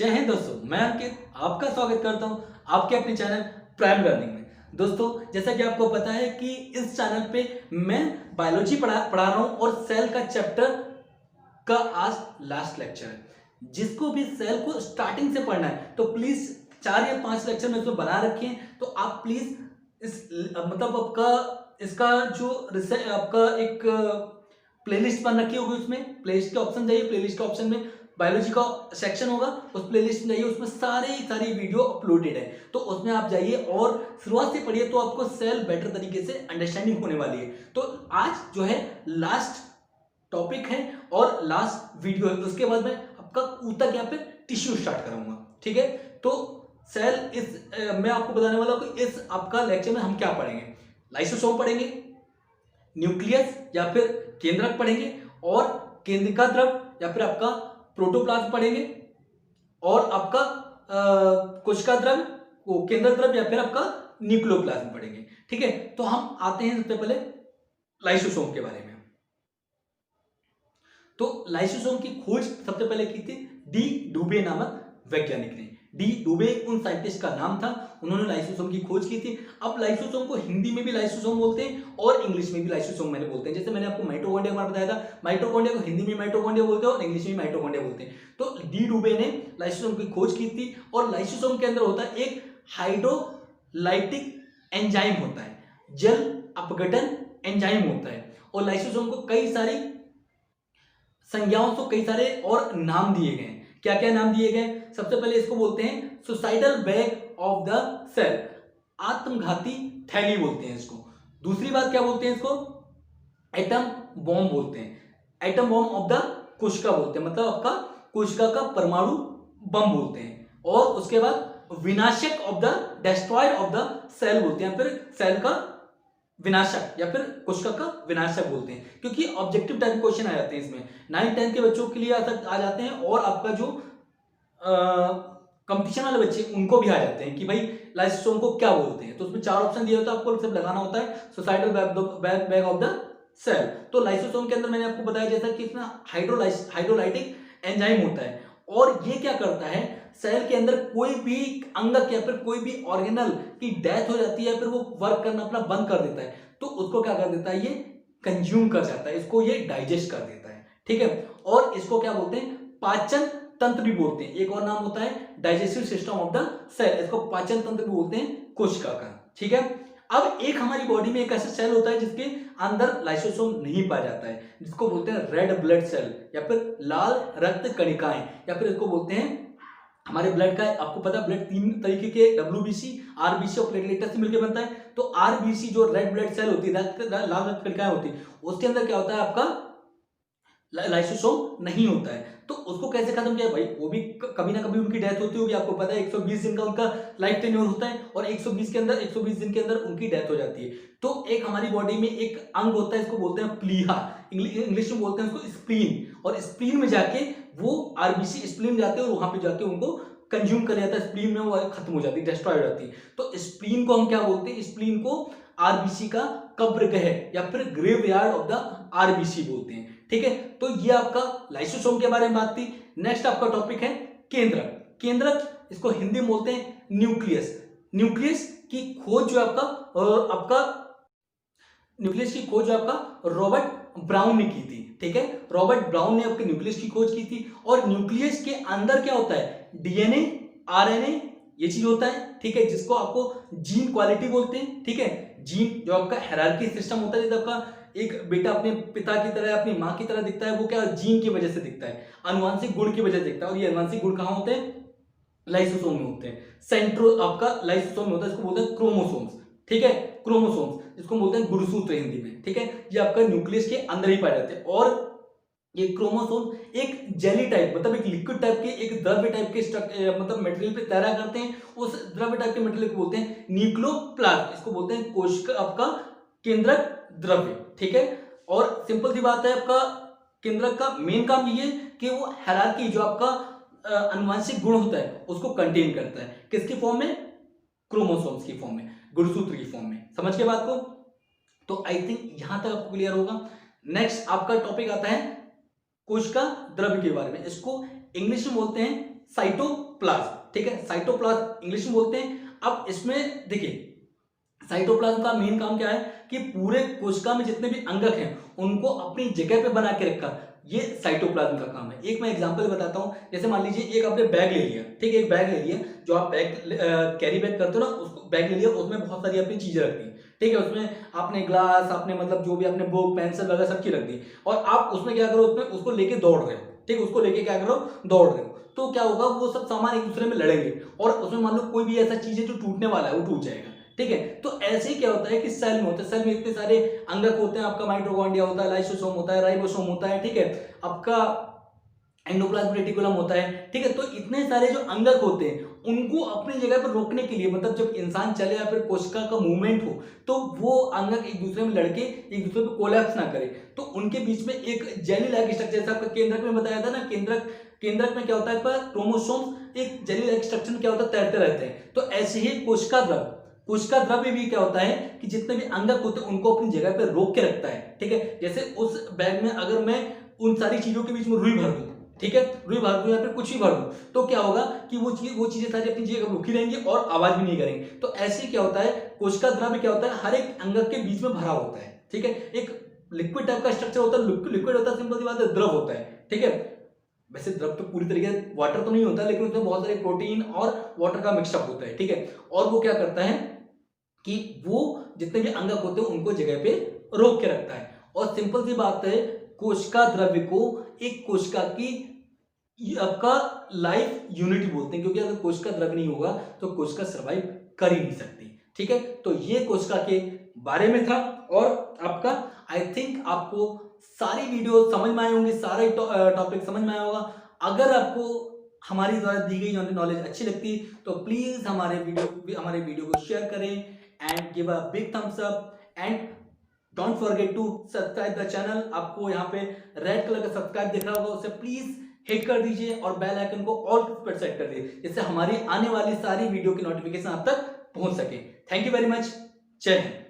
जय हिंद दोस्तों, मैं अंकित आपका स्वागत करता हूं आपके अपने चैनल प्राइम लर्निंग में। दोस्तों, जैसा कि आपको पता है कि इस चैनल पे मैं बायोलॉजी पढ़ा रहा हूं और सेल का चैप्टर का आज लास्ट लेक्चर है। जिसको भी सेल को स्टार्टिंग से पढ़ना है तो प्लीज 4 या 5 लेक्चर में इसमें बना रखे हैं, तो आप प्लीज इस मतलब आपका इसका जो आपका एक प्लेलिस्ट बन रखी होगी, उसमें प्लेलिस्ट के ऑप्शन जाइए, प्लेलिस्ट के ऑप्शन में बायोलॉजी का सेक्शन होगा, उस प्लेलिस्ट में जाइए, उसमें सारी वीडियो अपलोडेड है, तो उसमें आप जाइए और शुरुआत से पढ़िए, तो आपको सेल बेटर तरीके से अंडरस्टैंडिंग होने वाली है। तो आज जो है लास्ट टॉपिक है और लास्ट वीडियो है, उसके बाद मैं आपका ऊतक या फिर टिश्यू स्टार्ट कराऊंगा। ठीक है, तो सेल मैं आपको बताने वाला हूं कि इस आपका लेक्चर में हम क्या पढ़ेंगे। लाइसोसोम पढ़ेंगे, न्यूक्लियस या फिर केंद्रक पढ़ेंगे, और केंद्रिका द्रव या फिर आपका प्रोटोप्लाज्म पढ़ेंगे, और आपका कोशिका द्रव, केंद्रक द्रव या फिर आपका न्यूक्लियोप्लाज्म पढ़ेंगे। ठीक है, तो हम आते हैं सबसे पहले लाइसोसोम के बारे में। तो लाइसोसोम की खोज सबसे पहले की थी डी डुबे नामक वैज्ञानिक ने। डी डुबे उन साइंटिस्ट का नाम था, उन्होंने लाइसोसोम की खोज की थी। अब लाइसोसोम को हिंदी में भी लाइसोसोम बोलते हैं और इंग्लिश में भी लाइसोसोम मैंने बोलते हैं। जैसे मैंने आपको माइटोकॉन्ड्रिया बार बताया था, माइटोकॉन्ड्रिया को हिंदी में माइटोकॉन्ड्रिया बोलते हैं और इंग्लिश में माइटोकॉन्ड्रिया बोलते हैं। तो डी डुबे ने लाइसोसोम की खोज की थी, और लाइसोसोम के अंदर होता है एक हाइड्रोलाइटिक एंजाइम होता है, जल अपघटन एंजाइम होता है, और लाइसोसोम को कई सारी संज्ञाओं से कई सारे और नाम दिए गए। क्या क्या नाम दिए गए? सबसे पहले इसको बोलते हैं suicidal bag of the cell, आत्मघाती थैली बोलते हैं इसको। दूसरी बात क्या बोलते हैं इसको? एटम बॉम्ब बोलते हैं, एटम बॉम्ब ऑफ द कोशिका बोलते हैं, मतलब आपका कोशिका का परमाणु बम बोलते हैं। और उसके बाद विनाशक of the destroyer of the cell बोलते हैं, फिर सेल का विनाशक या फिर कोशिका का विनाशक बोलते हैं, क्योंकि ऑब्जेक्टिव टाइप क्वेश्चन आ जाते हैं इसमें। 9-10 के बच्चों के लिए आ जाते हैं, और आपका जो कंपटीशन वाले बच्चे उनको भी आ जाते हैं कि भाई लाइसोसोम को क्या बोलते हैं। तो उसमें 4 ऑप्शन दिए होते हैं, आपको सिर्फ लगाना होता है suicidal bag of the cell. तो लाइसोसोम के अंदर मैंने आपको बताया जैसा कि इसमें हाइड्रोलाइटिक एंजाइम होता है, और ये क्या करता है, सेल के अंदर कोई भी अंगक या फिर कोई भी ऑर्गेनल की डेथ हो जाती है, फिर वो वर्क करना अपना बंद कर देता है, तो उसको क्या कर देता है, ये कंज्यूम कर जाता है, इसको ये डाइजेस्ट कर देता है। ठीक है, और इसको क्या बोलते हैं, पाचन तंत्र भी बोलते हैं। एक और नाम होता है digestive system of the cell, इसको पाचन तंत्र भी बोलते हैं कोशिका का। ठीक है, अब एक हमारी बॉडी में एक ऐसा सेल होता है जिसके अंदर लाइसोसोम नहीं पाया जाता है, जिसको बोलते हैं रेड ब्लड सेल या फिर लाल रक्त कणिकाएं, या फिर इसको बोलते हैं हमारे ब्लड का, आपको पता है ब्लड 3 तरीके के WBC, RBC और प्लेटलेट से मिलकर बनता है। तो RBC जो रेड ब्लड सेल होती है, लाल रक्त कणिकाएं होती है, उसके अंदर क्या होता है, आपका लाइसोसोम नहीं होता है। तो उसको कैसे खत्म किया भाई, वो भी कभी ना कभी उनकी डेथ होती होगी। आपको पता है 120 दिन का उनका लाइफ टेन्योर होता है, और 120 दिन के अंदर उनकी डेथ हो जाती है। तो एक हमारी बॉडी में एक अंग होता है, इसको बोलते हैं प्लीहा, इंग्लिश में बोलते हैं उसको स्प्लीन, और स्प्लीन में जाके वो RBC स्प्लीन जाते हैं और वहां पे जाके उनको कंज्यूम कर जाता है, स्प्लीन में वो खत्म हो जाती है, डिस्ट्रॉय हो जाती है। तो स्प्लीन को हम क्या बोलते हैं, स्प्लीन को RBC का कब्रगह या फिर ग्रेवयार्ड ऑफ द RBC बोलते हैं। ठीक है, तो ये आपका लाइसोसोम के बारे में बात थी। नेक्स्ट आपका टॉपिक है केंद्रक। केंद्रक, इसको हिंदी में बोलते हैं न्यूक्लियस। न्यूक्लियस की खोज जो आपका न्यूक्लियस की खोज जो आपका रॉबर्ट ब्राउन ने की थी। ठीक है, रॉबर्ट ब्राउन ने आपके न्यूक्लियस की खोज की थी। और न्यूक्लियस के अंदर क्या होता है, DNA, RNA ये चीज होता है। ठीक है, जिसको आपको जीन क्वालिटी बोलते हैं। ठीक है, जीन जो आपका हायरार्की सिस्टम होता है, जैसे आपका एक बेटा अपने पिता की तरह अपनी माँ की तरह दिखता है, वो क्या जीन की वजह से दिखता है, आनुवांशिक गुण की वजह से दिखता है। और ये आनुवांशिक गुण कहाँ होते हैं, लाइसोसोम में होते हैं। सेंट्रो आपका लाइसोसोम में होता है, इसको बोलते हैं क्रोमोसोम्स। ठीक है, क्रोमोसोम्स जिसको बोलते हैं गुणसूत्र हिंदी में। ठीक है, ये आपका न्यूक्लियस के अंदर ही पाए जाते हैं। और ये क्रोमोसोम एक जेली टाइप, मतलब एक लिक्विड टाइप के, एक द्रव्य टाइप के मतलब मटेरियल पे तैरा करते हैं। उस द्रव्य टाइप के मटेरियल को बोलते हैं न्यूक्लियोप्लाज्म, इसको बोलते हैं कोशिका आपका केंद्रक द्रव्य। ठीक है, और सिंपल सी बात है, आपका केंद्रक का मेन काम ये है कि वो हायरार्की जो आपका आनुवंशिक गुण होता है उसको कंटेन करता है। किसकी फॉर्म में? क्रोमोसोम्स की फॉर्म में, गुणसूत्र की फॉर्म में। समझ के बात को? तो आई थिंक यहां तक आपको क्लियर होगा। नेक्स्ट आपका टॉपिक आता है कोशिका द्रव्य के बारे में। इसको इंग्लिश में बोलते हैं साइटोप्लाज्म। साइटोप्लाज्म, ठीक है, साइटोप्लाज्म इंग्लिश में बोलते हैं। अब इसमें देखिए साइटोप्लाज्म का मेन काम क्या है कि पूरे कोशिका में जितने भी अंगक हैं उनको अपनी जगह पे बना के रखा, ये साइटोप्लाज्म का काम है। एक मैं एग्जांपल बताता हूं, जैसे मान लीजिए एक आपने बैग ले लिया, ठीक है, एक बैग ले लिया, जो आप बैग कैरी बैग करते हो ना, उसको बैग ले लिया, उसमें बहुत सारी अपनी चीजें रखती, ठीक है, उसमें आपने ग्लास, आपने मतलब जो भी आपने बुक पेंसिल वगैरह सब चीज रख दी, और आप उसमें क्या करो, उसमें उसको लेके दौड़ रहे हो, ठीक है, उसको लेके क्या करो, दौड़ रहे हो, तो क्या होगा, वो सब सामान एक दूसरे में लड़ेंगे, और उसमें मान लो कोई भी ऐसा चीज है जो टूटने वाला है, वो टूट जाएगा, ठीक है। तो ऐसे ही क्या होता है कि सेल में होता है, सेल में इतने सारे अंगक होते हैं, आपका माइटोकॉन्ड्रिया होता है, लाइसोसोम होता है, राइबोसोम होता है, ठीक है, आपका एंडोप्लाज्मिक रेटिकुलम होता है, ठीक है। तो इतने सारे जो अंगक होते हैं उनको अपनी जगह पर रोकने के लिए, मतलब जब इंसान चले या फिर कोशिका का मूवमेंट हो, तो वो अंगक एक दूसरे में लड़के एक दूसरे पे कोलैप्स ना करे, तो उनके बीच में एक जेली लाइक स्ट्रक्चर, जैसे आपका केंद्रक में बताया था ना, केंद्रक में क्या होता है, क्रोमोसोम एक जेली लाइक स्ट्रक्चर में क्या होता है, तैरते रहते हैं। तो ऐसे ही कोशिका द्रव्य भी क्या होता है कि जितने भी अंगक होते हैं उनको अपनी जगह पे रोक के रखता है, ठीक है। जैसे उस बैग में अगर मैं उन सारी चीजों के बीच में रुई भर दूं, ठीक है, रुई भर दूं या फिर कुछ भी भर दूं, तो क्या होगा कि वो चीजें सारी अपनी जगह रुकी रहेंगी और आवाज भी नहीं करेंगी। तो ऐसे क्या होता है, कोशिका द्रव्य क्या होता है, हर एक अंगक के बीच में भरा होता है, ठीक है। एक लिक्विड टाइप का स्ट्रक्चर होता है, लिक्विड होता है, सिंपल सी बात है, द्रव होता है, ठीक है। वैसे द्रव तो पूरी तरीके से वाटर तो नहीं होता, लेकिन उसमें बहुत सारे प्रोटीन और वाटर का मिक्सअप होता है, ठीक है। और वो क्या करता है कि वो जितने भी अंगक होते हैं उनको जगह पे रोक के रखता है। और सिंपल सी बात है, कोशिका द्रव्य को एक कोशिका की आपका लाइफ यूनिट बोलते हैं, क्योंकि अगर कोशिका द्रव्य नहीं होगा तो कोशिका सर्वाइव कर ही नहीं सकती, ठीक है। तो ये कोशिका के बारे में था, और आपका आई थिंक आपको सारी वीडियो समझ में आए होंगे, सारे टॉपिक समझ में आया होगा। अगर आपको हमारी द्वारा दी गई नॉलेज अच्छी लगती तो प्लीज हमारे वीडियो को शेयर करें and give a big thumbs up and don't forget to subscribe the channel। आपको यहाँ पे रेड कलर का सब्सक्राइब दिख रहा होगा, उसे प्लीज हिट कर दीजिए और बेल आइकन को ऑल पर सेट कर दीजिए, जिससे हमारी आने वाली सारी वीडियो की नोटिफिकेशन आप तक पहुंच सके। थैंक यू वेरी मच, जय हिंद।